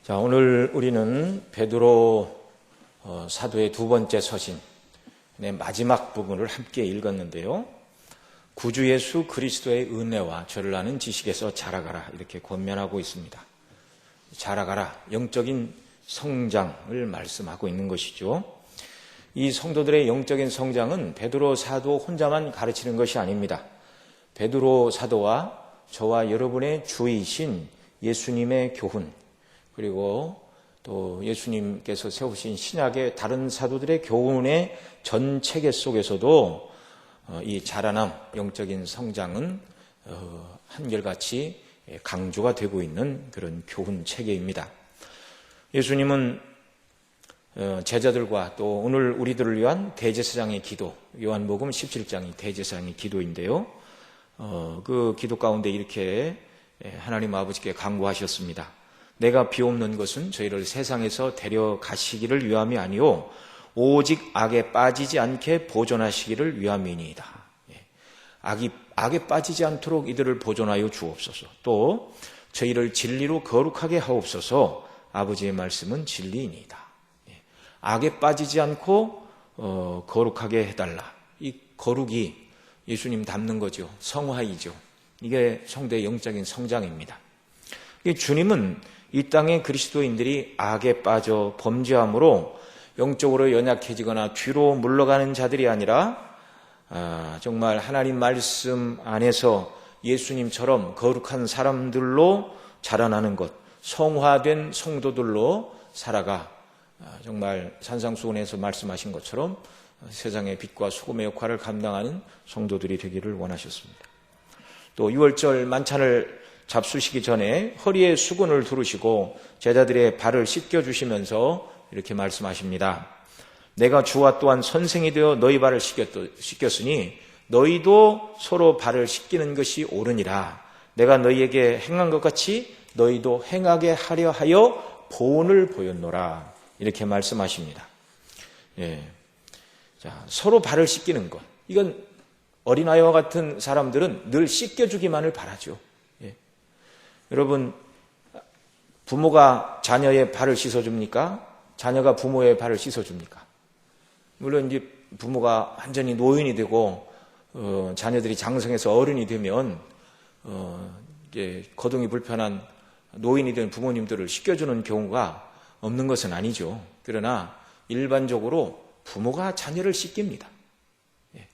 자, 오늘 우리는 베드로 사도의 두 번째 서신의 마지막 부분을 함께 읽었는데요. 구주 예수 그리스도의 은혜와 저를 아는 지식에서 자라가라 이렇게 권면하고 있습니다. 자라가라, 영적인 성장을 말씀하고 있는 것이죠. 이 성도들의 영적인 성장은 베드로 사도 혼자만 가르치는 것이 아닙니다. 베드로 사도와 저와 여러분의 주이신 예수님의 교훈, 그리고 또 예수님께서 세우신 신약의 다른 사도들의 교훈의 전 체계 속에서도 이 자라남, 영적인 성장은 한결같이 강조가 되고 있는 그런 교훈 체계입니다. 예수님은 제자들과 또 오늘 우리들을 위한 대제사장의 기도, 요한복음 17장이 대제사장의 기도인데요. 그 기도 가운데 이렇게 하나님 아버지께 간구하셨습니다. 내가 비옵는 것은 저희를 세상에서 데려가시기를 위함이 아니오 오직 악에 빠지지 않게 보존하시기를 위함이니이다. 악에 빠지지 않도록 이들을 보존하여 주옵소서. 또 저희를 진리로 거룩하게 하옵소서. 아버지의 말씀은 진리이니이다. 악에 빠지지 않고 거룩하게 해달라. 이 거룩이 예수님 닮는 거죠. 성화이죠. 이게 성도의 영적인 성장입니다. 주님은 이 땅의 그리스도인들이 악에 빠져 범죄함으로 영적으로 연약해지거나 뒤로 물러가는 자들이 아니라 정말 하나님 말씀 안에서 예수님처럼 거룩한 사람들로 자라나는 것, 성화된 성도들로 살아가 정말 산상수훈에서 말씀하신 것처럼 세상의 빛과 소금의 역할을 감당하는 성도들이 되기를 원하셨습니다. 또 유월절 만찬을 잡수시기 전에 허리에 수건을 두르시고 제자들의 발을 씻겨주시면서 이렇게 말씀하십니다. 내가 주와 또한 선생이 되어 너희 발을 씻겼으니 너희도 서로 발을 씻기는 것이 옳으니라. 내가 너희에게 행한 것 같이 너희도 행하게 하려 하여 본을 보였노라. 이렇게 말씀하십니다. 자, 서로 발을 씻기는 것. 이건 어린아이와 같은 사람들은 늘 씻겨주기만을 바라죠. 여러분, 부모가 자녀의 발을 씻어줍니까? 자녀가 부모의 발을 씻어줍니까? 물론 이제 부모가 완전히 노인이 되고 자녀들이 장성해서 어른이 되면 이제 거동이 불편한 노인이 된 부모님들을 씻겨주는 경우가 없는 것은 아니죠. 그러나 일반적으로 부모가 자녀를 씻깁니다.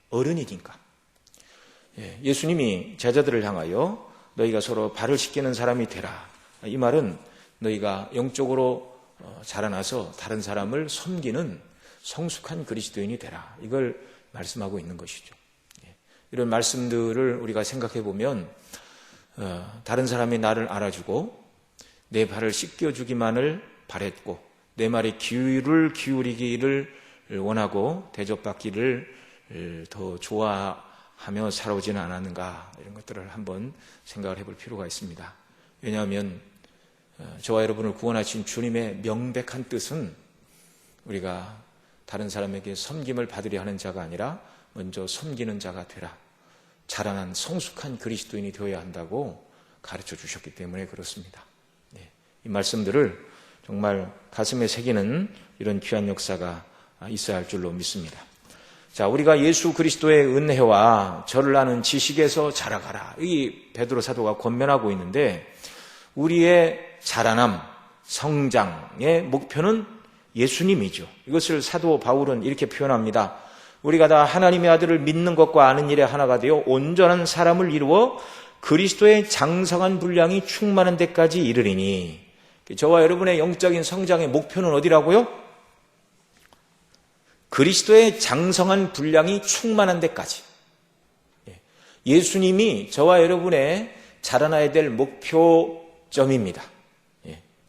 어른이니까. 예수님이 제자들을 향하여 너희가 서로 발을 씻기는 사람이 되라. 이 말은 너희가 영적으로 자라나서 다른 사람을 섬기는 성숙한 그리스도인이 되라. 이걸 말씀하고 있는 것이죠. 이런 말씀들을 우리가 생각해 보면 다른 사람이 나를 알아주고 내 발을 씻겨주기만을 바랬고 내 말에 귀를 기울이기를 원하고 대접받기를 더 좋아하며 살아오지는 않았는가, 이런 것들을 한번 생각을 해볼 필요가 있습니다. 왜냐하면 저와 여러분을 구원하신 주님의 명백한 뜻은 우리가 다른 사람에게 섬김을 받으려 하는 자가 아니라 먼저 섬기는 자가 되라, 자라난 성숙한 그리스도인이 되어야 한다고 가르쳐 주셨기 때문에 그렇습니다. 이 말씀들을 정말 가슴에 새기는 이런 귀한 역사가 있어야 할 줄로 믿습니다. 자, 우리가 예수 그리스도의 은혜와 저를 아는 지식에서 자라가라. 이 베드로 사도가 권면하고 있는데 우리의 자라남, 성장의 목표는 예수님이죠. 이것을 사도 바울은 이렇게 표현합니다. 우리가 다 하나님의 아들을 믿는 것과 아는 일에 하나가 되어 온전한 사람을 이루어 그리스도의 장성한 분량이 충만한 데까지 이르리니. 저와 여러분의 영적인 성장의 목표는 어디라고요? 그리스도의 장성한 분량이 충만한 데까지. 예수님이 저와 여러분의 자라나야 될 목표점입니다.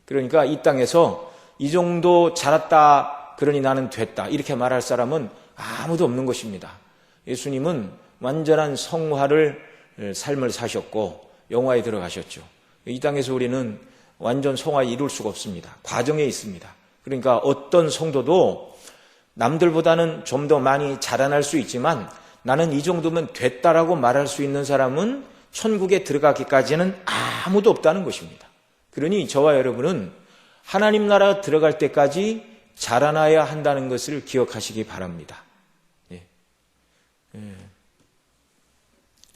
그러니까 이 땅에서 이 정도 자랐다, 그러니 나는 됐다, 이렇게 말할 사람은 아무도 없는 것입니다. 예수님은 완전한 성화를 삶을 사셨고 영화에 들어가셨죠. 이 땅에서 우리는 완전 성화에 이룰 수가 없습니다. 과정에 있습니다. 그러니까 어떤 성도도 남들보다는 좀 더 많이 자라날 수 있지만 나는 이 정도면 됐다라고 말할 수 있는 사람은 천국에 들어가기까지는 아무도 없다는 것입니다. 그러니 저와 여러분은 하나님 나라 들어갈 때까지 자라나야 한다는 것을 기억하시기 바랍니다.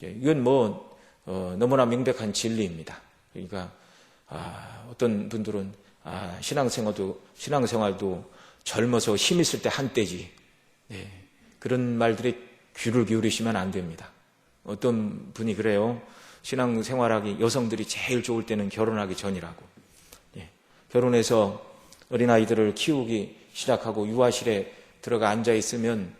이건 너무나 명백한 진리입니다. 그러니까 어떤 분들은 신앙생활도 젊어서 힘 있을 때 한때지. 그런 말들에 귀를 기울이시면 안 됩니다. 어떤 분이 그래요. 신앙생활하기 여성들이 제일 좋을 때는 결혼하기 전이라고. 결혼해서 어린아이들을 키우기 시작하고 유아실에 들어가 앉아 있으면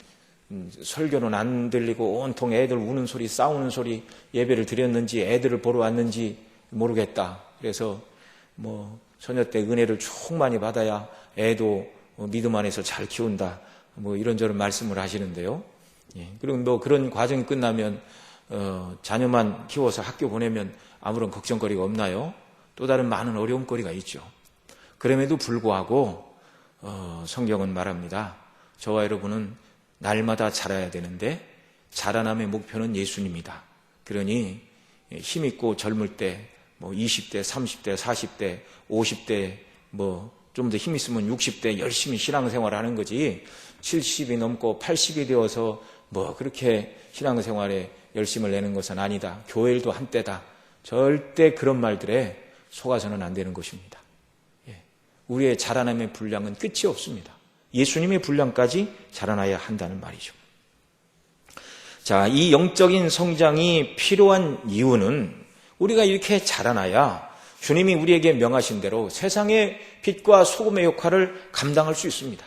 설교는 안 들리고 온통 애들 우는 소리, 싸우는 소리, 예배를 드렸는지 애들을 보러 왔는지 모르겠다. 그래서 처녀 때 은혜를 충만히 받아야 애도 믿음 안에서 잘 키운다. 이런저런 말씀을 하시는데요. 그리고 그런 과정이 끝나면 자녀만 키워서 학교 보내면 아무런 걱정거리가 없나요? 또 다른 많은 어려움거리가 있죠. 그럼에도 불구하고 성경은 말합니다. 저와 여러분은 날마다 자라야 되는데 자라남의 목표는 예수님이다. 그러니 힘있고 젊을 때 20대, 30대, 40대, 50대 좀 더 힘있으면 60대 열심히 신앙생활을 하는 거지 70이 넘고 80이 되어서 그렇게 신앙생활에 열심을 내는 것은 아니다. 교회일도 한때다. 절대 그런 말들에 속아서는 안 되는 것입니다. 우리의 자라남의 분량은 끝이 없습니다. 예수님의 분량까지 자라나야 한다는 말이죠. 자, 이 영적인 성장이 필요한 이유는 우리가 이렇게 자라나야 주님이 우리에게 명하신 대로 세상의 빛과 소금의 역할을 감당할 수 있습니다.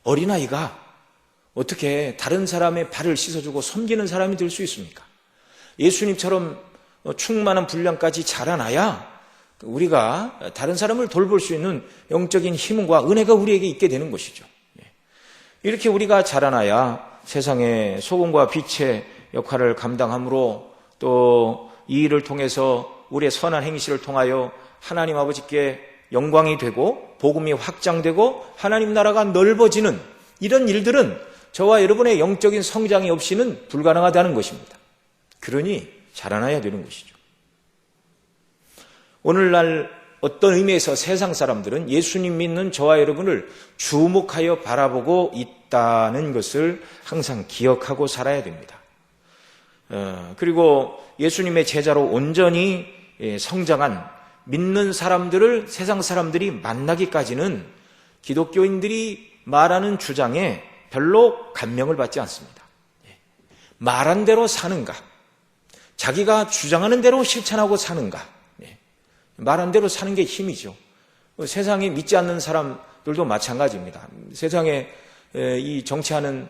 어린아이가 어떻게 다른 사람의 발을 씻어주고 섬기는 사람이 될 수 있습니까? 예수님처럼 충만한 분량까지 자라나야 우리가 다른 사람을 돌볼 수 있는 영적인 힘과 은혜가 우리에게 있게 되는 것이죠. 이렇게 우리가 자라나야 세상의 소금과 빛의 역할을 감당함으로 또 이 일을 통해서 우리의 선한 행실을 통하여 하나님 아버지께 영광이 되고 복음이 확장되고 하나님 나라가 넓어지는 이런 일들은 저와 여러분의 영적인 성장이 없이는 불가능하다는 것입니다. 그러니 자라나야 되는 것이죠. 오늘날 어떤 의미에서 세상 사람들은 예수님 믿는 저와 여러분을 주목하여 바라보고 있다는 것을 항상 기억하고 살아야 됩니다. 그리고 예수님의 제자로 온전히 성장한 믿는 사람들을 세상 사람들이 만나기까지는 기독교인들이 말하는 주장에 별로 감명을 받지 않습니다. 말한 대로 사는가? 자기가 주장하는 대로 실천하고 사는가? 말한 대로 사는 게 힘이죠. 세상에 믿지 않는 사람들도 마찬가지입니다. 세상에 이 정치하는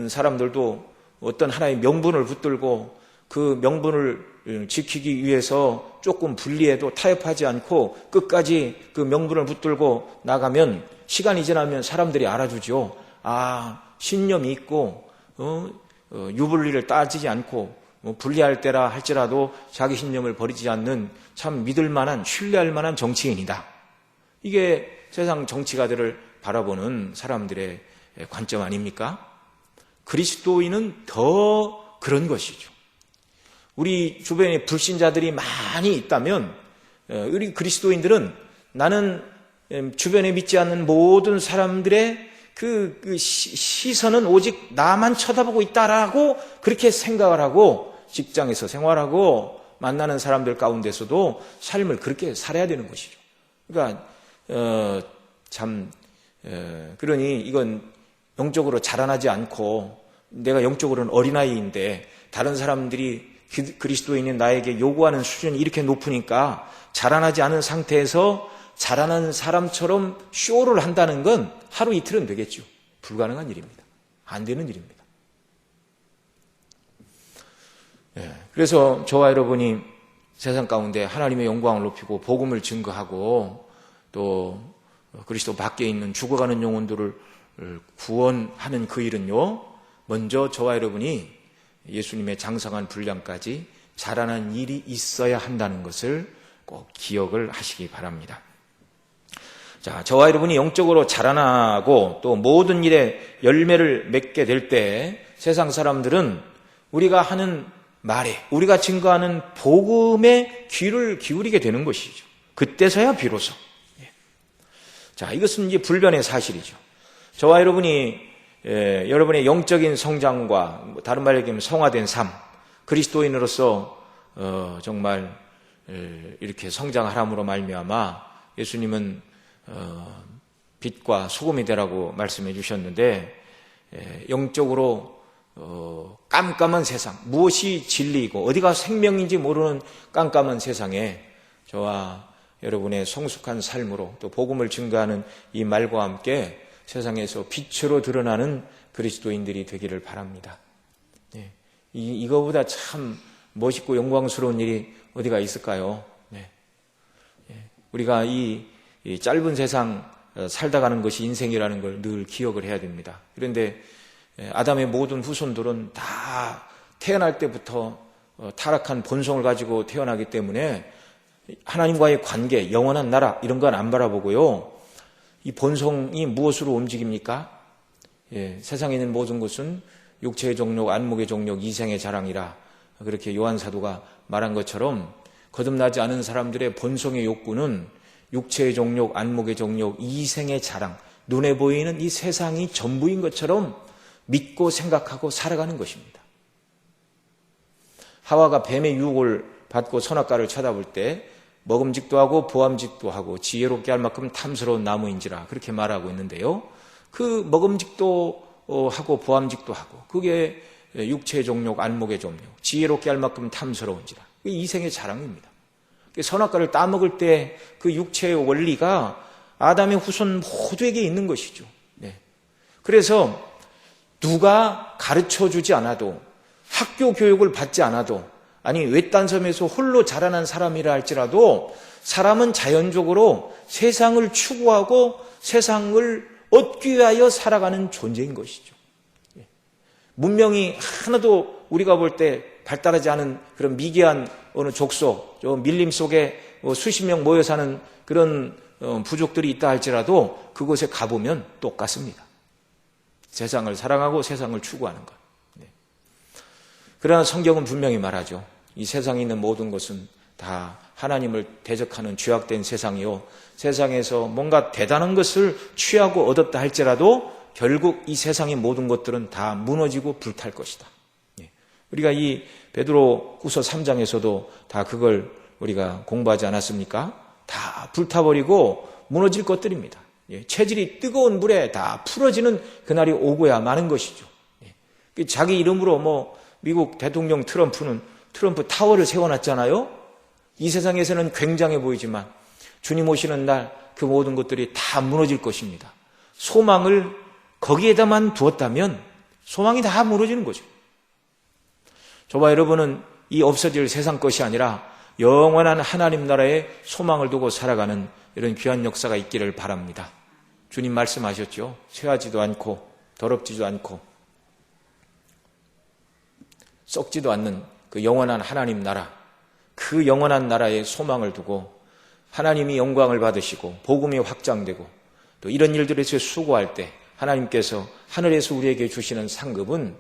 사람들도 어떤 하나의 명분을 붙들고 그 명분을 지키기 위해서 조금 불리해도 타협하지 않고 끝까지 그 명분을 붙들고 나가면 시간이 지나면 사람들이 알아주죠. 신념이 있고 유불리를 따지지 않고 불리할 때라 할지라도 자기 신념을 버리지 않는 참 믿을 만한 신뢰할 만한 정치인이다. 이게 세상 정치가들을 바라보는 사람들의 관점 아닙니까? 그리스도인은 더 그런 것이죠. 우리 주변에 불신자들이 많이 있다면 우리 그리스도인들은 나는 주변에 믿지 않는 모든 사람들의 그 시선은 오직 나만 쳐다보고 있다라고 그렇게 생각을 하고 직장에서 생활하고 만나는 사람들 가운데서도 삶을 그렇게 살아야 되는 것이죠. 그러니까 그러니 이건 영적으로 자라나지 않고 내가 영적으로는 어린아이인데 다른 사람들이 그리스도인인 나에게 요구하는 수준이 이렇게 높으니까 자라나지 않은 상태에서 자라난 사람처럼 쇼를 한다는 건 하루 이틀은 되겠죠. 불가능한 일입니다. 안 되는 일입니다. 그래서 저와 여러분이 세상 가운데 하나님의 영광을 높이고 복음을 증거하고 또 그리스도 밖에 있는 죽어가는 영혼들을 구원하는 그 일은요, 먼저 저와 여러분이 예수님의 장성한 분량까지 자라난 일이 있어야 한다는 것을 꼭 기억을 하시기 바랍니다. 자, 저와 여러분이 영적으로 자라나고 또 모든 일에 열매를 맺게 될 때 세상 사람들은 우리가 하는 말에, 우리가 증거하는 복음에 귀를 기울이게 되는 것이죠. 그때서야 비로소 자, 이것은 이제 불변의 사실이죠. 저와 여러분의 영적인 성장과 다른 말로 얘기하면 성화된 삶, 그리스도인으로서 정말 이렇게 성장하람으로 말미암아 예수님은 빛과 소금이 되라고 말씀해 주셨는데, 영적으로 깜깜한 세상, 무엇이 진리이고 어디가 생명인지 모르는 깜깜한 세상에 저와 여러분의 성숙한 삶으로 또 복음을 증거하는 이 말과 함께 세상에서 빛으로 드러나는 그리스도인들이 되기를 바랍니다. 이거보다 참 멋있고 영광스러운 일이 어디가 있을까요? 우리가 이 짧은 세상 살다 가는 것이 인생이라는 걸 늘 기억을 해야 됩니다. 그런데 아담의 모든 후손들은 다 태어날 때부터 타락한 본성을 가지고 태어나기 때문에 하나님과의 관계, 영원한 나라 이런 건 안 바라보고요. 이 본성이 무엇으로 움직입니까? 세상에 있는 모든 것은 육체의 정욕, 안목의 정욕, 이생의 자랑이라 그렇게 요한 사도가 말한 것처럼 거듭나지 않은 사람들의 본성의 욕구는 육체의 정욕, 안목의 정욕, 이생의 자랑, 눈에 보이는 이 세상이 전부인 것처럼 믿고 생각하고 살아가는 것입니다. 하와가 뱀의 유혹을 받고 선악과를 쳐다볼 때 먹음직도 하고 보암직도 하고 지혜롭게 할 만큼 탐스러운 나무인지라 그렇게 말하고 있는데요. 그 먹음직도 하고 보암직도 하고 그게 육체의 정욕, 안목의 정욕, 지혜롭게 할 만큼 탐스러운지라 그게 이생의 자랑입니다. 선악과를 따먹을 때 그 육체의 원리가 아담의 후손 모두에게 있는 것이죠. 그래서 누가 가르쳐주지 않아도 학교 교육을 받지 않아도 아니 외딴 섬에서 홀로 자라난 사람이라 할지라도 사람은 자연적으로 세상을 추구하고 세상을 얻기 위하여 살아가는 존재인 것이죠. 문명이 하나도 우리가 볼 때 발달하지 않은 그런 미개한 어느 족속, 저 밀림 속에 수십 명 모여 사는 그런 부족들이 있다 할지라도 그곳에 가보면 똑같습니다. 세상을 사랑하고 세상을 추구하는 것. 그러나 성경은 분명히 말하죠. 이 세상에 있는 모든 것은 다 하나님을 대적하는 죄악된 세상이요. 세상에서 뭔가 대단한 것을 취하고 얻었다 할지라도 결국 이 세상의 모든 것들은 다 무너지고 불탈 것이다. 우리가 이 베드로 후서 3장에서도 다 그걸 우리가 공부하지 않았습니까? 다 불타버리고 무너질 것들입니다. 체질이 뜨거운 물에 다 풀어지는 그날이 오고야 마는 것이죠. 자기 이름으로 미국 대통령 트럼프는 트럼프 타워를 세워놨잖아요. 이 세상에서는 굉장해 보이지만 주님 오시는 날 그 모든 것들이 다 무너질 것입니다. 소망을 거기에다만 두었다면 소망이 다 무너지는 거죠. 저와 여러분은 이 없어질 세상 것이 아니라 영원한 하나님 나라에 소망을 두고 살아가는 이런 귀한 역사가 있기를 바랍니다. 주님 말씀하셨죠. 쇠하지도 않고 더럽지도 않고 썩지도 않는 그 영원한 하나님 나라, 그 영원한 나라에 소망을 두고 하나님이 영광을 받으시고 복음이 확장되고 또 이런 일들에서 수고할 때 하나님께서 하늘에서 우리에게 주시는 상급은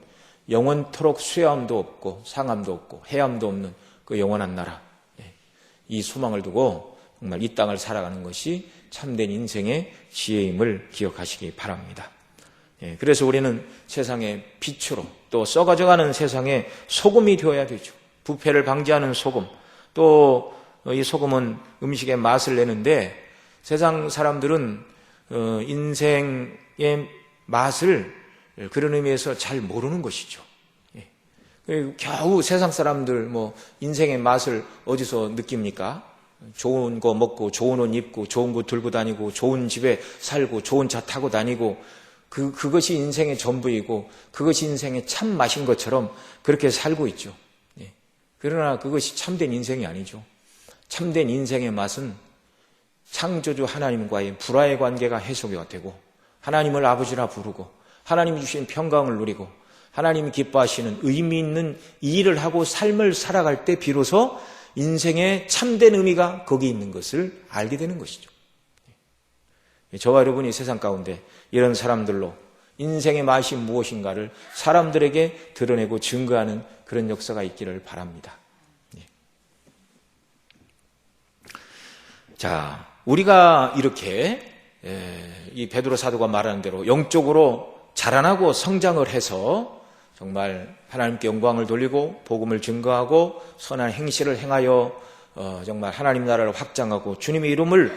영원토록 쇠함도 없고 상함도 없고 해함도 없는 그 영원한 나라. 이 소망을 두고 정말 이 땅을 살아가는 것이 참된 인생의 지혜임을 기억하시기 바랍니다. 그래서 우리는 세상의 빛으로 또 썩어져가는 세상에 소금이 되어야 되죠. 부패를 방지하는 소금. 또 이 소금은 음식에 맛을 내는데 세상 사람들은 인생의 맛을 그런 의미에서 잘 모르는 것이죠. 겨우 세상 사람들 인생의 맛을 어디서 느낍니까? 좋은 거 먹고 좋은 옷 입고 좋은 거 들고 다니고 좋은 집에 살고 좋은 차 타고 다니고 그것이 인생의 전부이고 그것이 인생의 참 맛인 것처럼 그렇게 살고 있죠. 그러나 그것이 참된 인생이 아니죠. 참된 인생의 맛은 창조주 하나님과의 불화의 관계가 해소가 되고 하나님을 아버지라 부르고 하나님이 주신 평강을 누리고 하나님이 기뻐하시는 의미 있는 일을 하고 삶을 살아갈 때 비로소 인생의 참된 의미가 거기 있는 것을 알게 되는 것이죠. 저와 여러분이 세상 가운데 이런 사람들로 인생의 맛이 무엇인가를 사람들에게 드러내고 증거하는 그런 역사가 있기를 바랍니다. 자, 우리가 이렇게 이 베드로 사도가 말하는 대로 영적으로 자라나고 성장을 해서 정말 하나님께 영광을 돌리고 복음을 증거하고 선한 행실을 행하여 정말 하나님 나라를 확장하고 주님의 이름을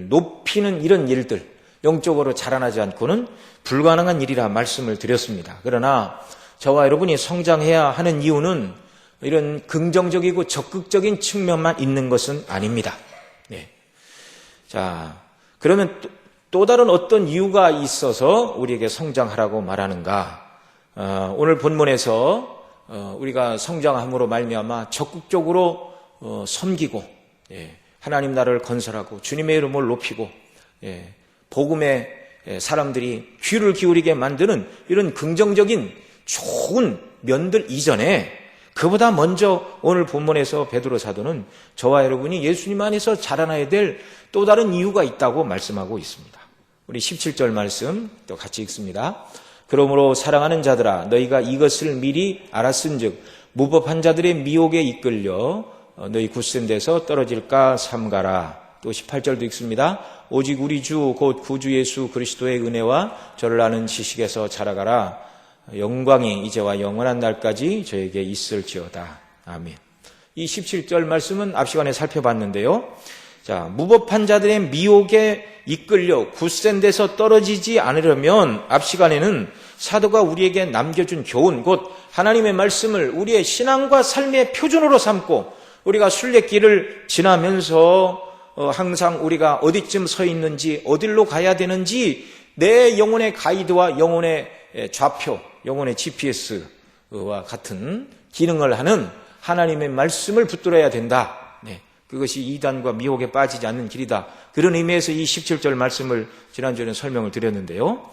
높이는 이런 일들, 영적으로 자라나지 않고는 불가능한 일이라 말씀을 드렸습니다. 그러나 저와 여러분이 성장해야 하는 이유는 이런 긍정적이고 적극적인 측면만 있는 것은 아닙니다. 네. 자, 그러면 또 다른 어떤 이유가 있어서 우리에게 성장하라고 말하는가? 오늘 본문에서 우리가 성장함으로 말미암아 적극적으로 섬기고 하나님 나라를 건설하고 주님의 이름을 높이고 복음에 사람들이 귀를 기울이게 만드는 이런 긍정적인 좋은 면들 이전에 그보다 먼저 오늘 본문에서 베드로 사도는 저와 여러분이 예수님 안에서 자라나야 될 또 다른 이유가 있다고 말씀하고 있습니다. 우리 17절 말씀 또 같이 읽습니다. 그러므로 사랑하는 자들아 너희가 이것을 미리 알았은즉 무법한 자들의 미혹에 이끌려 너희 굳센 데서 떨어질까 삼가라. 또 18절도 읽습니다. 오직 우리 주 곧 구주 예수 그리스도의 은혜와 저를 아는 지식에서 자라가라. 영광이 이제와 영원한 날까지 저에게 있을지어다. 아멘. 이 17절 말씀은 앞 시간에 살펴봤는데요. 자, 무법한 자들의 미혹에 이끌려 굳센 데서 떨어지지 않으려면 앞 시간에는 사도가 우리에게 남겨준 교훈, 곧 하나님의 말씀을 우리의 신앙과 삶의 표준으로 삼고 우리가 순례길을 지나면서 항상 우리가 어디쯤 서 있는지 어디로 가야 되는지 내 영혼의 가이드와 영혼의 좌표, 영혼의 GPS와 같은 기능을 하는 하나님의 말씀을 붙들어야 된다. 네, 그것이 이단과 미혹에 빠지지 않는 길이다. 그런 의미에서 이 17절 말씀을 지난주에는 설명을 드렸는데요.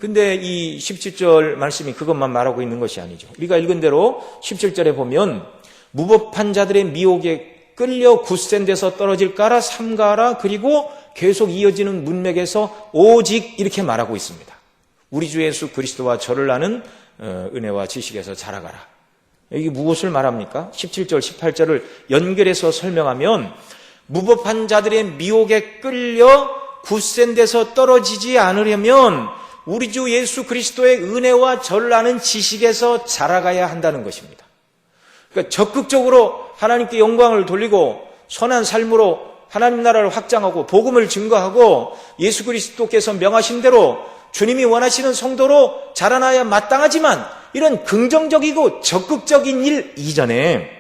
근데 이 17절 말씀이 그것만 말하고 있는 것이 아니죠. 우리가 읽은 대로 17절에 보면 무법한 자들의 미혹에 끌려 굳센 데서 떨어질까라 삼가라. 그리고 계속 이어지는 문맥에서 오직 이렇게 말하고 있습니다. 우리 주 예수 그리스도와 저를 아는 은혜와 지식에서 자라가라. 여기 무엇을 말합니까? 17절 18절을 연결해서 설명하면 무법한 자들의 미혹에 끌려 굳센 데서 떨어지지 않으려면 우리 주 예수 그리스도의 은혜와 저를 아는 지식에서 자라가야 한다는 것입니다. 그러니까 적극적으로 하나님께 영광을 돌리고 선한 삶으로 하나님 나라를 확장하고 복음을 증거하고 예수 그리스도께서 명하신 대로 주님이 원하시는 성도로 자라나야 마땅하지만 이런 긍정적이고 적극적인 일 이전에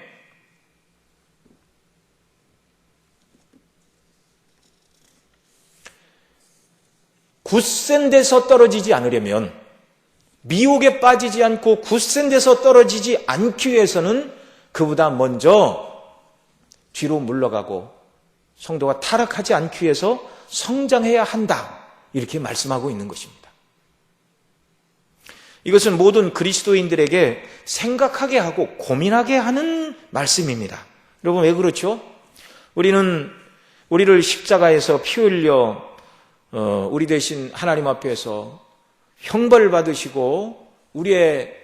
굳센 데서 떨어지지 않으려면, 미혹에 빠지지 않고 굳센 데서 떨어지지 않기 위해서는 그보다 먼저 뒤로 물러가고 성도가 타락하지 않기 위해서 성장해야 한다. 이렇게 말씀하고 있는 것입니다. 이것은 모든 그리스도인들에게 생각하게 하고 고민하게 하는 말씀입니다. 여러분, 왜 그렇죠? 우리를 십자가에서 피 흘려 우리 대신 하나님 앞에서 형벌 받으시고 우리의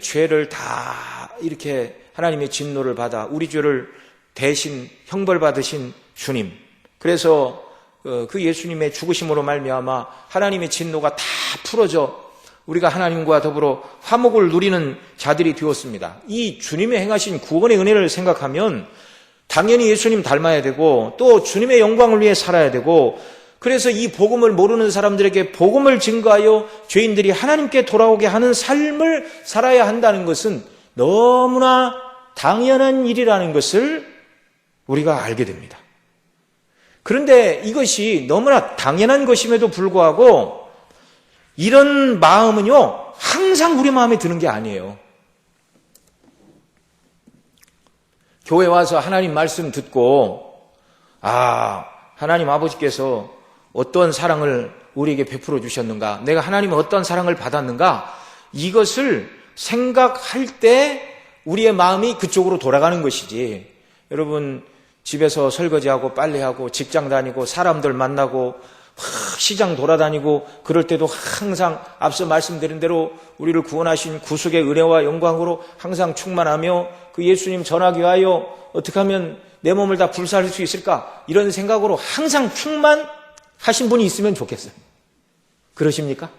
죄를 다 이렇게 하나님의 진노를 받아 우리 죄를 대신 형벌 받으신 주님, 그래서 그 예수님의 죽으심으로 말미암아 하나님의 진노가 다 풀어져 우리가 하나님과 더불어 화목을 누리는 자들이 되었습니다. 이 주님의 행하신 구원의 은혜를 생각하면 당연히 예수님 닮아야 되고 또 주님의 영광을 위해 살아야 되고, 그래서 이 복음을 모르는 사람들에게 복음을 증거하여 죄인들이 하나님께 돌아오게 하는 삶을 살아야 한다는 것은 너무나 당연한 일이라는 것을 우리가 알게 됩니다. 그런데 이것이 너무나 당연한 것임에도 불구하고 이런 마음은요, 항상 우리 마음에 드는 게 아니에요. 교회 와서 하나님 말씀 듣고 하나님 아버지께서 어떤 사랑을 우리에게 베풀어 주셨는가, 내가 하나님의 어떤 사랑을 받았는가, 이것을 생각할 때 우리의 마음이 그쪽으로 돌아가는 것이지, 여러분 집에서 설거지하고 빨래하고 직장 다니고 사람들 만나고 시장 돌아다니고 그럴 때도 항상 앞서 말씀드린 대로 우리를 구원하신 구속의 은혜와 영광으로 항상 충만하며 그 예수님 전하기 위하여 어떻게 하면 내 몸을 다 불사할 수 있을까, 이런 생각으로 항상 충만하는 하신 분이 있으면 좋겠어요. 그러십니까?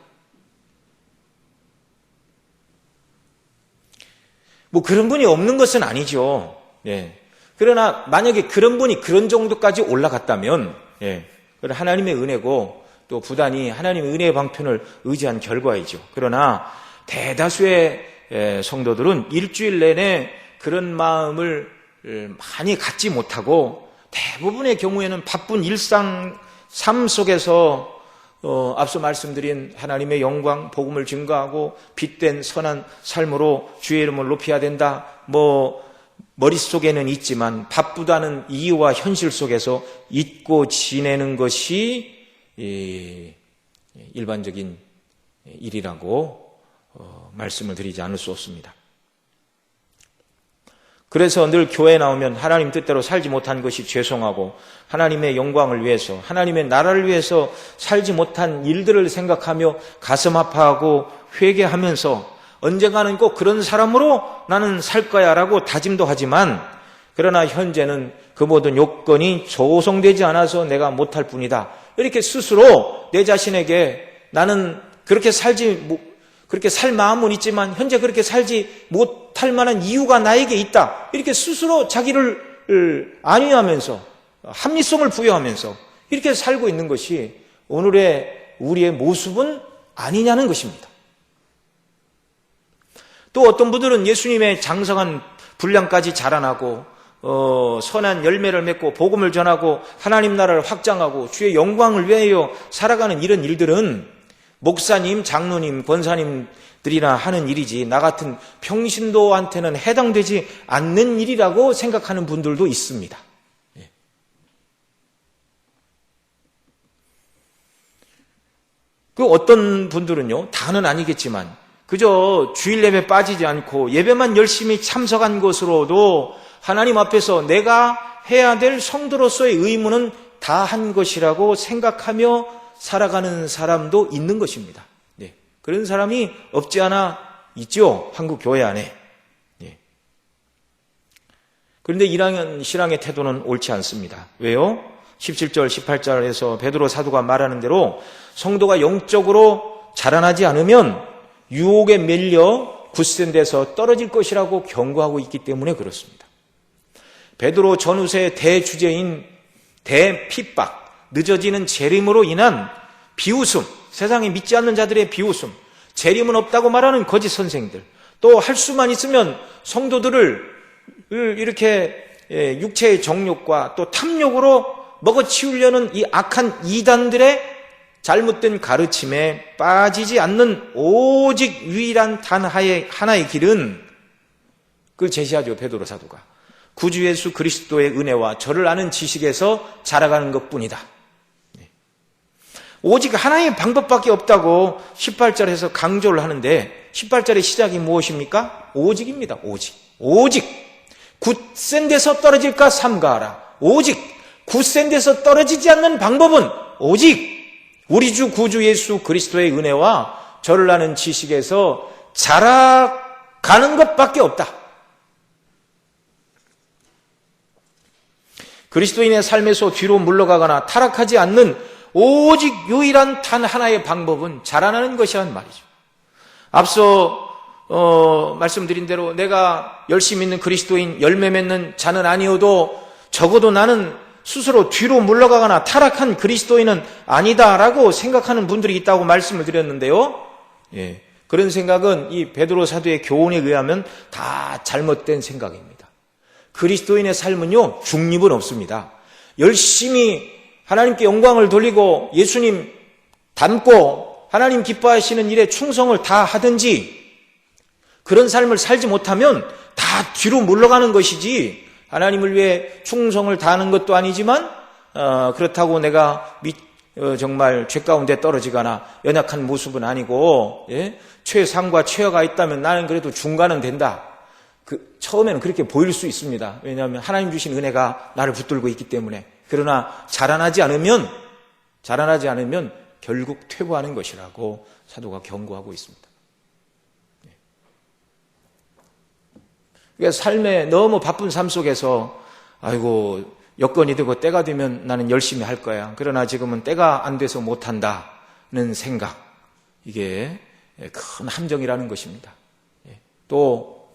뭐 그런 분이 없는 것은 아니죠. 예. 그러나 만약에 그런 분이 그런 정도까지 올라갔다면, 예. 하나님의 은혜고 또 부단히 하나님의 은혜의 방편을 의지한 결과이죠. 그러나 대다수의 성도들은 일주일 내내 그런 마음을 많이 갖지 못하고 대부분의 경우에는 바쁜 일상 삶 속에서 앞서 말씀드린 하나님의 영광, 복음을 증거하고 빛된 선한 삶으로 주의 이름을 높여야 된다. 머릿속에는 있지만 바쁘다는 이유와 현실 속에서 잊고 지내는 것이 일반적인 일이라고 말씀을 드리지 않을 수 없습니다. 그래서 늘 교회에 나오면 하나님 뜻대로 살지 못한 것이 죄송하고 하나님의 영광을 위해서, 하나님의 나라를 위해서 살지 못한 일들을 생각하며 가슴 아파하고 회개하면서 언젠가는 꼭 그런 사람으로 나는 살 거야 라고 다짐도 하지만, 그러나 현재는 그 모든 요건이 조성되지 않아서 내가 못할 뿐이다. 이렇게 스스로 내 자신에게 나는 그렇게 살 마음은 있지만 현재 그렇게 살지 못할 만한 이유가 나에게 있다. 이렇게 스스로 자기를 안위하면서 합리성을 부여하면서 이렇게 살고 있는 것이 오늘의 우리의 모습은 아니냐는 것입니다. 또 어떤 분들은 예수님의 장성한 분량까지 자라나고 선한 열매를 맺고 복음을 전하고 하나님 나라를 확장하고 주의 영광을 위하여 살아가는 이런 일들은 목사님, 장로님, 권사님들이나 하는 일이지 나 같은 평신도한테는 해당되지 않는 일이라고 생각하는 분들도 있습니다. 그 어떤 분들은요, 다는 아니겠지만 그저 주일 예배 빠지지 않고 예배만 열심히 참석한 것으로도 하나님 앞에서 내가 해야 될 성도로서의 의무는 다 한 것이라고 생각하며 살아가는 사람도 있는 것입니다. 네. 그런 사람이 없지 않아 있죠. 한국 교회 안에. 네. 그런데 이런 신앙의 태도는 옳지 않습니다. 왜요? 17절, 18절에서 베드로 사도가 말하는 대로 성도가 영적으로 자라나지 않으면 유혹에 밀려 굳센 데서 떨어질 것이라고 경고하고 있기 때문에 그렇습니다. 베드로 전후세의 대주제인 대핍박, 늦어지는 재림으로 인한 비웃음, 세상에 믿지 않는 자들의 비웃음, 재림은 없다고 말하는 거짓 선생들, 또 할 수만 있으면 성도들을 이렇게 육체의 정욕과 또 탐욕으로 먹어치우려는 이 악한 이단들의 잘못된 가르침에 빠지지 않는 오직 유일한 단 하나의 길은 그걸 제시하죠. 베드로 사도가 구주 예수 그리스도의 은혜와 저를 아는 지식에서 자라가는 것뿐이다. 오직 하나의 방법밖에 없다고 18절에서 강조를 하는데 18절의 시작이 무엇입니까? 오직입니다. 오직 굳센 데서 떨어질까 삼가하라. 오직 굳센 데서 떨어지지 않는 방법은 오직 우리 주 구주 예수 그리스도의 은혜와 저를 아는 지식에서 자라가는 것밖에 없다. 그리스도인의 삶에서 뒤로 물러가거나 타락하지 않는 오직 유일한 단 하나의 방법은 자라나는 것이란 말이죠. 앞서 말씀드린 대로 내가 열심히 있는 그리스도인, 열매 맺는 자는 아니어도 적어도 나는 스스로 뒤로 물러가거나 타락한 그리스도인은 아니다라고 생각하는 분들이 있다고 말씀을 드렸는데요. 예, 그런 생각은 이 베드로 사도의 교훈에 의하면 다 잘못된 생각입니다. 그리스도인의 삶은요, 중립은 없습니다. 열심히 하나님께 영광을 돌리고 예수님 닮고 하나님 기뻐하시는 일에 충성을 다 하든지 그런 삶을 살지 못하면 다 뒤로 물러가는 것이지 하나님을 위해 충성을 다하는 것도 아니지만 그렇다고 내가 정말 죄 가운데 떨어지거나 연약한 모습은 아니고 최상과 최하가 있다면 나는 그래도 중간은 된다. 처음에는 그렇게 보일 수 있습니다. 왜냐하면 하나님 주신 은혜가 나를 붙들고 있기 때문에. 그러나 자라나지 않으면 결국 퇴보하는 것이라고 사도가 경고하고 있습니다. 그러니까 삶에 너무 바쁜 삶 속에서 아이고 여건이 되고 때가 되면 나는 열심히 할 거야. 그러나 지금은 때가 안 돼서 못한다는 생각, 이게 큰 함정이라는 것입니다. 또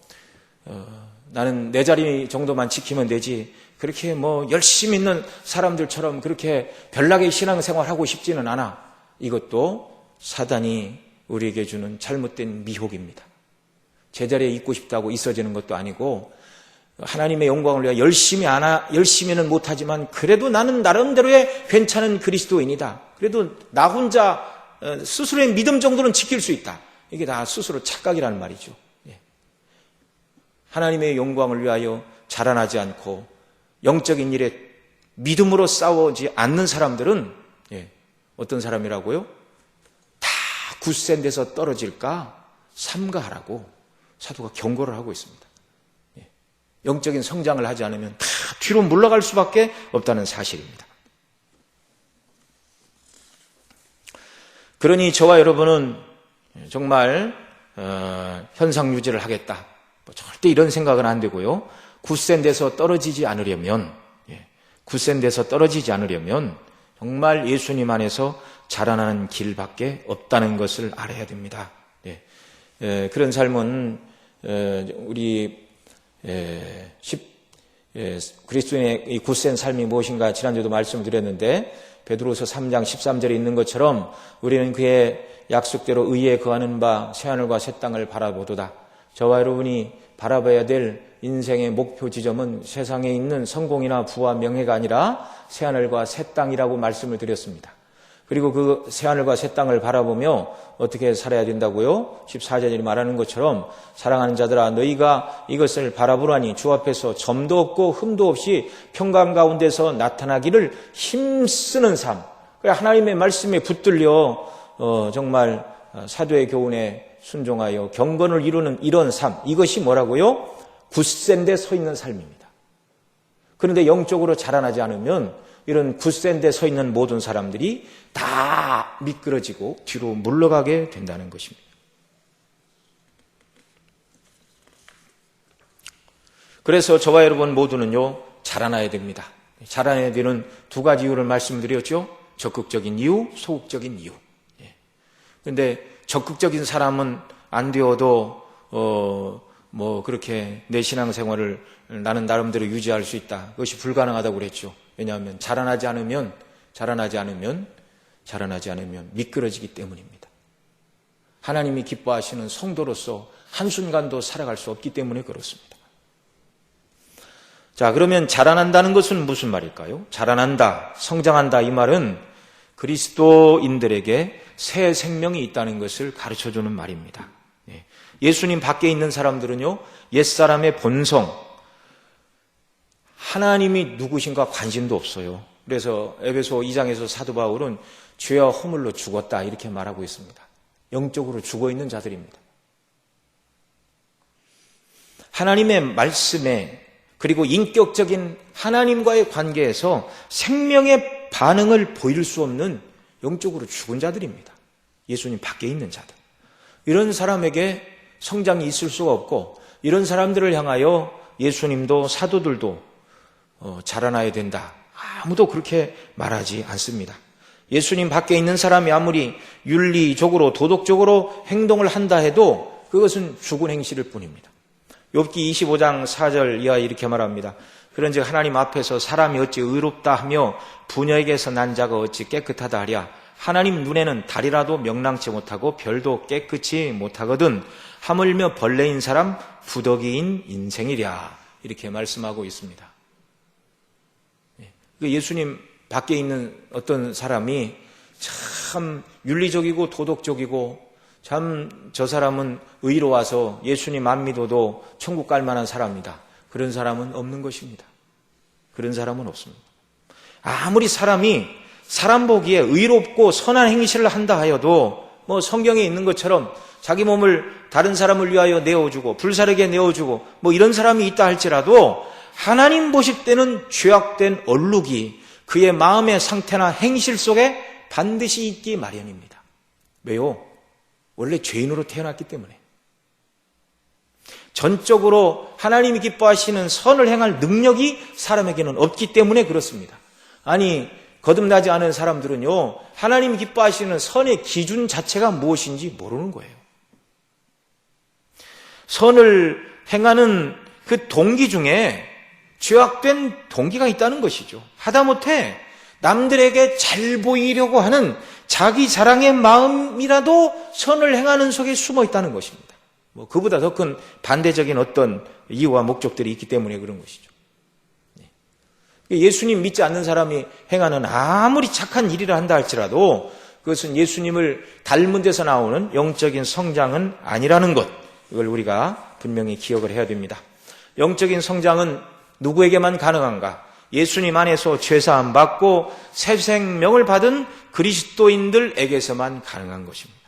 나는 내 자리 정도만 지키면 되지, 그렇게 뭐 열심히 있는 사람들처럼 그렇게 별나게 신앙생활하고 싶지는 않아. 이것도 사단이 우리에게 주는 잘못된 미혹입니다. 제자리에 있고 싶다고 있어지는 것도 아니고, 하나님의 영광을 위해 열심히는 못하지만 그래도 나는 나름대로의 괜찮은 그리스도인이다. 그래도 나 혼자 스스로의 믿음 정도는 지킬 수 있다. 이게 다 스스로 착각이라는 말이죠. 하나님의 영광을 위하여 자라나지 않고 영적인 일에 믿음으로 싸우지 않는 사람들은 어떤 사람이라고요? 다 굳센 데서 떨어질까 삼가하라고 사도가 경고를 하고 있습니다. 영적인 성장을 하지 않으면 다 뒤로 물러갈 수밖에 없다는 사실입니다. 그러니 저와 여러분은 정말 현상 유지를 하겠다, 절대 이런 생각은 안 되고요. 굳센 데서 떨어지지 않으려면 정말 예수님 안에서 자라나는 길밖에 없다는 것을 알아야 됩니다. 그런 삶은 우리 그리스도인의 이 굳센 삶이 무엇인가 지난주에도 말씀을 드렸는데, 베드로서 3장 13절에 있는 것처럼 우리는 그의 약속대로 의에 거하는 바 새하늘과 새 땅을 바라보도다. 저와 여러분이 바라봐야 될 인생의 목표 지점은 세상에 있는 성공이나 부와 명예가 아니라 새하늘과 새 땅이라고 말씀을 드렸습니다. 그리고 그 새하늘과 새 땅을 바라보며 어떻게 살아야 된다고요? 14절이 말하는 것처럼, 사랑하는 자들아 너희가 이것을 바라보라니 주 앞에서 점도 없고 흠도 없이 평강 가운데서 나타나기를 힘쓰는 삶. 하나님의 말씀에 붙들려 정말 사도의 교훈에 순종하여 경건을 이루는 이런 삶, 이것이 뭐라고요? 굳센 데 서 있는 삶입니다. 그런데 영적으로 자라나지 않으면 이런 굳센 데 서 있는 모든 사람들이 다 미끄러지고 뒤로 물러가게 된다는 것입니다. 그래서 저와 여러분 모두는요, 자라나야 됩니다. 자라나야 되는 두 가지 이유를 말씀드렸죠. 적극적인 이유, 소극적인 이유. 그런데 적극적인 사람은 안 되어도 그렇게 내 신앙생활을 나는 나름대로 유지할 수 있다. 그것이 불가능하다고 그랬죠. 왜냐하면 자라나지 않으면 미끄러지기 때문입니다. 하나님이 기뻐하시는 성도로서 한순간도 살아갈 수 없기 때문에 그렇습니다. 자, 그러면 자라난다는 것은 무슨 말일까요? 자라난다, 성장한다, 이 말은 그리스도인들에게 새 생명이 있다는 것을 가르쳐주는 말입니다. 예수님 밖에 있는 사람들은요, 옛사람의 본성, 하나님이 누구신가 관심도 없어요. 그래서 에베소 2장에서 사도 바울은 죄와 허물로 죽었다 이렇게 말하고 있습니다. 영적으로 죽어있는 자들입니다. 하나님의 말씀에, 그리고 인격적인 하나님과의 관계에서 생명의 반응을 보일 수 없는 영적으로 죽은 자들입니다. 예수님 밖에 있는 자들. 이런 사람에게 성장이 있을 수가 없고, 이런 사람들을 향하여 예수님도 사도들도 자라나야 된다, 아무도 그렇게 말하지 않습니다. 예수님 밖에 있는 사람이 아무리 윤리적으로 도덕적으로 행동을 한다 해도 그것은 죽은 행실일 뿐입니다. 욥기 25장 4절 이하 이렇게 말합니다. 그런즉 하나님 앞에서 사람이 어찌 의롭다 하며 부녀에게서 난 자가 어찌 깨끗하다 하랴. 하나님 눈에는 달이라도 명랑치 못하고 별도 깨끗이 못하거든 하물며 벌레인 사람 부더기인 인생이랴. 이렇게 말씀하고 있습니다. 예수님 밖에 있는 어떤 사람이 참 윤리적이고 도덕적이고 참 저 사람은 의로워서 예수님 안 믿어도 천국 갈 만한 사람이다. 그런 사람은 없는 것입니다. 그런 사람은 없습니다. 아무리 사람이 사람 보기에 의롭고 선한 행실을 한다 하여도 성경에 있는 것처럼 자기 몸을 다른 사람을 위하여 내어주고 불사르게 내어주고 이런 사람이 있다 할지라도 하나님 보실 때는 죄악된 얼룩이 그의 마음의 상태나 행실 속에 반드시 있기 마련입니다. 왜요? 원래 죄인으로 태어났기 때문에. 전적으로 하나님이 기뻐하시는 선을 행할 능력이 사람에게는 없기 때문에 그렇습니다. 아니, 거듭나지 않은 사람들은요, 하나님이 기뻐하시는 선의 기준 자체가 무엇인지 모르는 거예요. 선을 행하는 그 동기 중에 죄악된 동기가 있다는 것이죠. 하다못해 남들에게 잘 보이려고 하는 자기 자랑의 마음이라도 선을 행하는 속에 숨어 있다는 것입니다. 그보다 더 큰 반대적인 어떤 이유와 목적들이 있기 때문에 그런 것이죠. 예수님 믿지 않는 사람이 행하는 아무리 착한 일이라 한다 할지라도 그것은 예수님을 닮은 데서 나오는 영적인 성장은 아니라는 것, 이걸 우리가 분명히 기억을 해야 됩니다. 영적인 성장은 누구에게만 가능한가? 예수님 안에서 죄사함 받고 새 생명을 받은 그리스도인들에게서만 가능한 것입니다.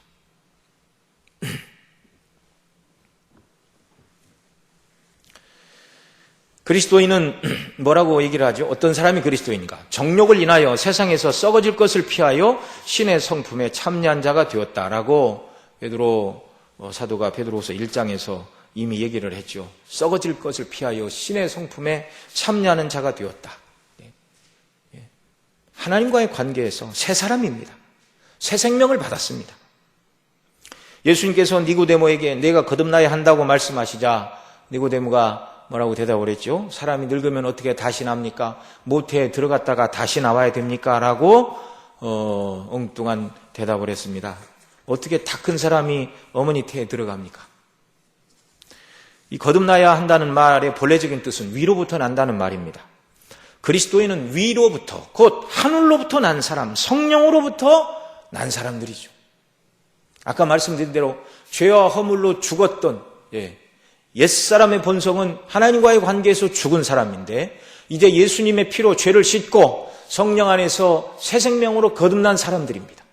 그리스도인은 뭐라고 얘기를 하죠? 어떤 사람이 그리스도인인가? 정욕을 인하여 세상에서 썩어질 것을 피하여 신의 성품에 참여한 자가 되었다라고 베드로 사도가 베드로후서 1장에서 이미 얘기를 했죠. 썩어질 것을 피하여 신의 성품에 참여하는 자가 되었다. 하나님과의 관계에서 새 사람입니다. 새 생명을 받았습니다. 예수님께서 니고데모에게 내가 거듭나야 한다고 말씀하시자 니고데모가 뭐라고 대답을 했죠? 사람이 늙으면 어떻게 다시 납니까? 모태에 들어갔다가 다시 나와야 됩니까? 라고 엉뚱한 대답을 했습니다. 어떻게 다 큰 사람이 어머니 태에 들어갑니까? 이 거듭나야 한다는 말의 본래적인 뜻은 위로부터 난다는 말입니다. 그리스도인은 위로부터, 곧 하늘로부터 난 사람, 성령으로부터 난 사람들이죠. 아까 말씀드린 대로 죄와 허물로 죽었던 옛사람의 본성은 하나님과의 관계에서 죽은 사람인데 이제 예수님의 피로 죄를 씻고 성령 안에서 새 생명으로 거듭난 사람들입니다.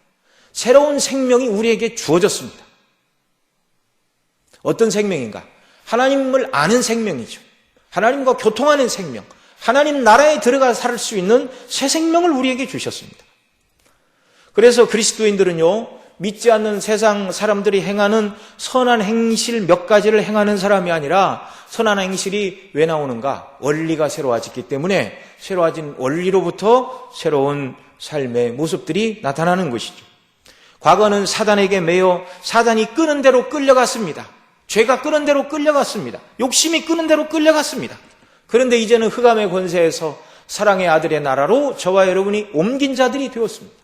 새로운 생명이 우리에게 주어졌습니다. 어떤 생명인가? 하나님을 아는 생명이죠. 하나님과 교통하는 생명, 하나님 나라에 들어가 살 수 있는 새 생명을 우리에게 주셨습니다. 그래서 그리스도인들은요, 믿지 않는 세상 사람들이 행하는 선한 행실 몇 가지를 행하는 사람이 아니라 선한 행실이 왜 나오는가? 원리가 새로워졌기 때문에 새로워진 원리로부터 새로운 삶의 모습들이 나타나는 것이죠. 과거는 사단에게 매여 사단이 끄는 대로 끌려갔습니다. 죄가 끄는 대로 끌려갔습니다. 욕심이 끄는 대로 끌려갔습니다. 그런데 이제는 흑암의 권세에서 사랑의 아들의 나라로 저와 여러분이 옮긴 자들이 되었습니다.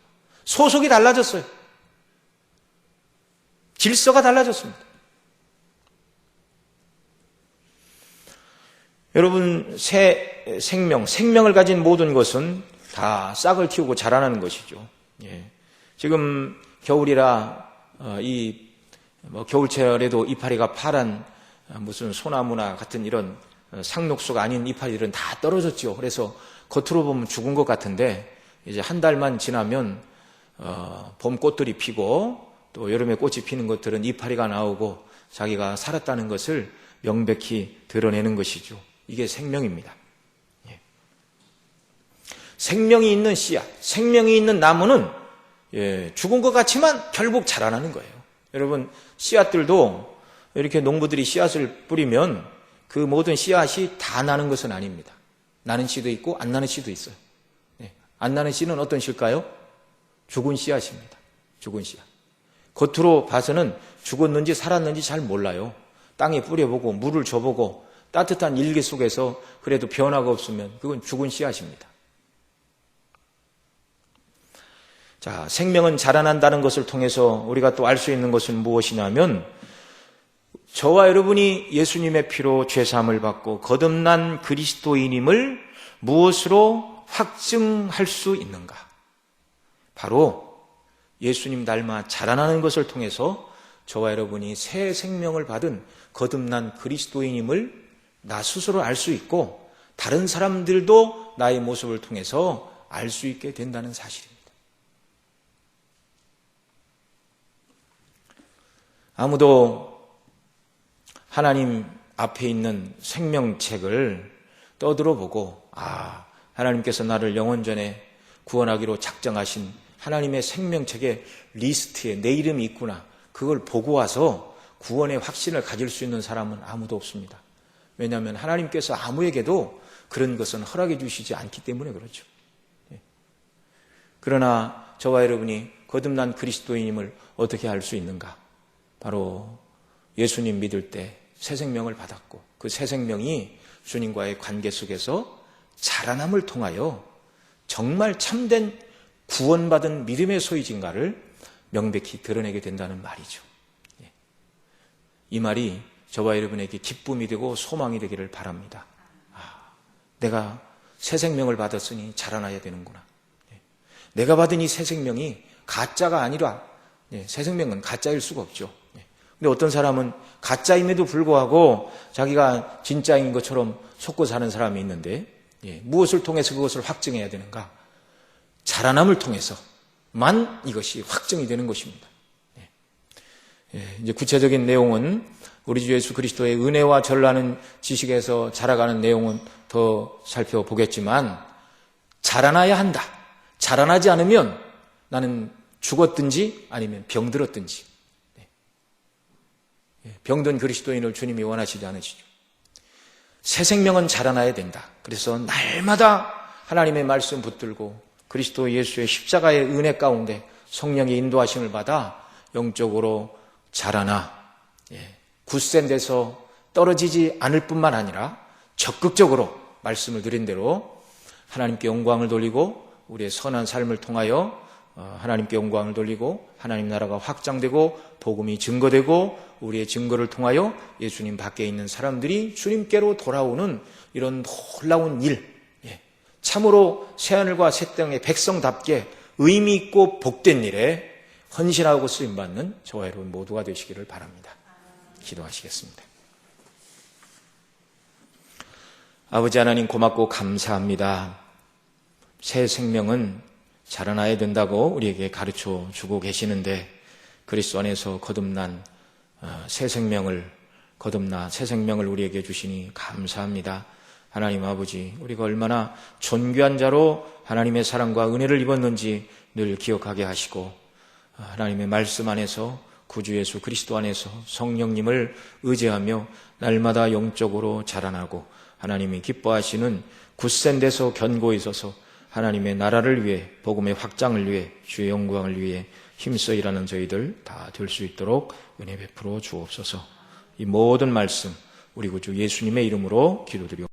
소속이 달라졌어요. 질서가 달라졌습니다. 여러분, 새 생명을 가진 모든 것은 다 싹을 틔우고 자라나는 것이죠. 지금 겨울이라 겨울철에도 이파리가 파란 무슨 소나무나 같은 이런 상록수가 아닌 이파리들은 다 떨어졌죠. 그래서 겉으로 보면 죽은 것 같은데 이제 한 달만 지나면 봄꽃들이 피고 또 여름에 꽃이 피는 것들은 이파리가 나오고 자기가 살았다는 것을 명백히 드러내는 것이죠. 이게 생명입니다. 생명이 있는 씨앗, 생명이 있는 나무는 죽은 것 같지만 결국 자라나는 거예요. 여러분, 씨앗들도 이렇게 농부들이 씨앗을 뿌리면 그 모든 씨앗이 다 나는 것은 아닙니다. 나는 씨도 있고 안 나는 씨도 있어요. 안 나는 씨는 어떤 씨일까요? 죽은 씨앗입니다. 죽은 씨앗. 겉으로 봐서는 죽었는지 살았는지 잘 몰라요. 땅에 뿌려보고 물을 줘보고 따뜻한 일기 속에서 그래도 변화가 없으면 그건 죽은 씨앗입니다. 자, 생명은 자라난다는 것을 통해서 우리가 또 알 수 있는 것은 무엇이냐면 저와 여러분이 예수님의 피로 죄사함을 받고 거듭난 그리스도인임을 무엇으로 확증할 수 있는가? 바로 예수님 닮아 자라나는 것을 통해서 저와 여러분이 새 생명을 받은 거듭난 그리스도인임을 나 스스로 알 수 있고 다른 사람들도 나의 모습을 통해서 알 수 있게 된다는 사실입니다. 아무도 하나님 앞에 있는 생명책을 떠들어보고 하나님께서 나를 영원전에 구원하기로 작정하신 하나님의 생명책의 리스트에 내 이름이 있구나, 그걸 보고 와서 구원의 확신을 가질 수 있는 사람은 아무도 없습니다. 왜냐하면 하나님께서 아무에게도 그런 것은 허락해 주시지 않기 때문에 그렇죠. 그러나 저와 여러분이 거듭난 그리스도인임을 어떻게 알 수 있는가? 바로 예수님 믿을 때 새 생명을 받았고 그 새 생명이 주님과의 관계 속에서 자라남을 통하여 정말 참된 구원받은 믿음의 소유진가를 명백히 드러내게 된다는 말이죠. 이 말이 저와 여러분에게 기쁨이 되고 소망이 되기를 바랍니다. 내가 새 생명을 받았으니 자라나야 되는구나. 내가 받은 이 새 생명이 가짜가 아니라, 새 생명은 가짜일 수가 없죠. 근데 어떤 사람은 가짜임에도 불구하고 자기가 진짜인 것처럼 속고 사는 사람이 있는데, 무엇을 통해서 그것을 확증해야 되는가? 자라남을 통해서만 이것이 확증이 되는 것입니다. 이제 구체적인 내용은 우리 주 예수 그리스도의 은혜와 전라는 지식에서 자라가는 내용은 더 살펴보겠지만, 자라나야 한다. 자라나지 않으면 나는 죽었든지 아니면 병들었든지. 병든 그리스도인을 주님이 원하시지 않으시죠. 새 생명은 자라나야 된다. 그래서 날마다 하나님의 말씀 붙들고 그리스도 예수의 십자가의 은혜 가운데 성령의 인도하심을 받아 영적으로 자라나 굳센 데서 떨어지지 않을 뿐만 아니라 적극적으로 말씀을 드린 대로 하나님께 영광을 돌리고 우리의 선한 삶을 통하여 하나님께 영광을 돌리고 하나님 나라가 확장되고 복음이 증거되고 우리의 증거를 통하여 예수님 밖에 있는 사람들이 주님께로 돌아오는 이런 놀라운 일, 참으로 새하늘과 새 땅의 백성답게 의미 있고 복된 일에 헌신하고 쓰임받는 저와 여러분 모두가 되시기를 바랍니다. 기도하시겠습니다. 아버지 하나님 고맙고 감사합니다. 새 생명은 자라나야 된다고 우리에게 가르쳐 주고 계시는데 그리스도 안에서 거듭난 새 생명을 우리에게 주시니 감사합니다. 하나님 아버지, 우리가 얼마나 존귀한 자로 하나님의 사랑과 은혜를 입었는지 늘 기억하게 하시고 하나님의 말씀 안에서 구주 예수 그리스도 안에서 성령님을 의지하며 날마다 영적으로 자라나고 하나님이 기뻐하시는 굳센 데서 견고히 서서 하나님의 나라를 위해 복음의 확장을 위해 주의 영광을 위해 힘써 일하는 저희들 다 될 수 있도록 은혜 베풀어 주옵소서. 이 모든 말씀 우리 구주 예수님의 이름으로 기도드리옵소서.